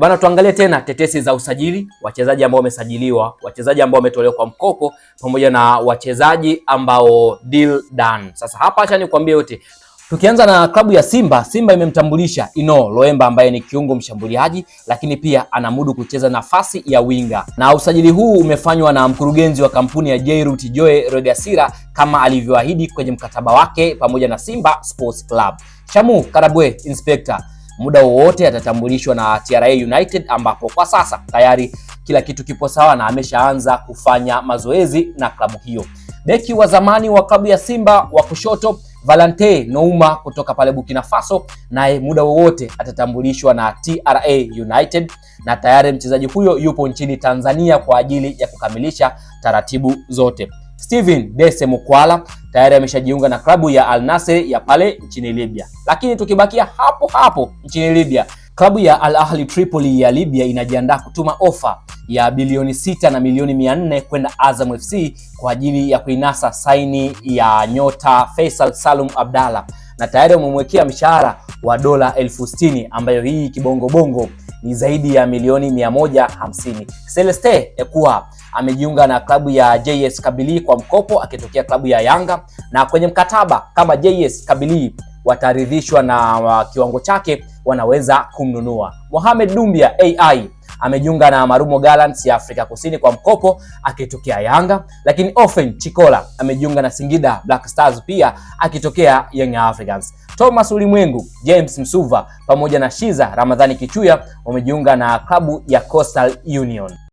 Bana, tuangalie tena tetesi za usajili, wachezaji ambao wamesajiliwa, wachezaji ambao wametolewa kwa mkopo, pamoja na wachezaji ambao deal done. Sasa hapa acha nikwambie yote. Tukianza na klabu ya Simba, Simba imemtambulisha Ino Loemba ambaye ni kiungo mshambuliaji, lakini pia anamudu kucheza nafasi ya winga. Na usajili huu umefanywa na mkurugenzi wa kampuni ya Jairut Joe Regasira kama alivyoahidi kwenye mkataba wake pamoja na Simba Sports Club. Shamu Karabwe Inspector muda wowote atatambulishwa na TRA United, ambapo kwa sasa tayari kila kitu kipo sawa na ameshaanza kufanya mazoezi na klabu hiyo. Beki wa zamani wa klabu ya Simba wa kushoto Valente Nouma kutoka pale Burkina Faso, naye muda wowote atatambulishwa na TRA United, na tayari mchezaji huyo yupo nchini Tanzania kwa ajili ya kukamilisha taratibu zote. Steven Dese Mukwala tayari ameshajiunga na klabu ya Al Nassr ya pale nchini Libya. Lakini tukibakia hapo hapo nchini Libya, klabu ya Al Ahli Tripoli ya Libya inajiandaa kutuma ofa ya bilioni 6 na milioni 400 kwenda Azam FC kwa ajili ya kuinasa saini ya nyota Faisal Salum Abdalla, na tayari wamemwekea mshahara wa dola 60,000 ambayo hii kibongobongo ni zaidi ya milioni 150. Celeste Ekua amejiunga na klabu ya JS Kabylie kwa mkopo akitokea klabu ya Yanga, na kwenye mkataba kama JS Kabylie wataridhishwa na kiwango chake wanaweza kumnunua. Mohamed Dumbia AI amejiunga na Marumo Gallants ya Afrika Kusini kwa mkopo akitokea Yanga, lakini Ofen Chikola amejiunga na Singida Black Stars pia akitokea Young Africans. Thomas Ulimwengu, James Msuva pamoja na Shiza Ramadhani Kichuya wamejiunga na klabu ya Coastal Union.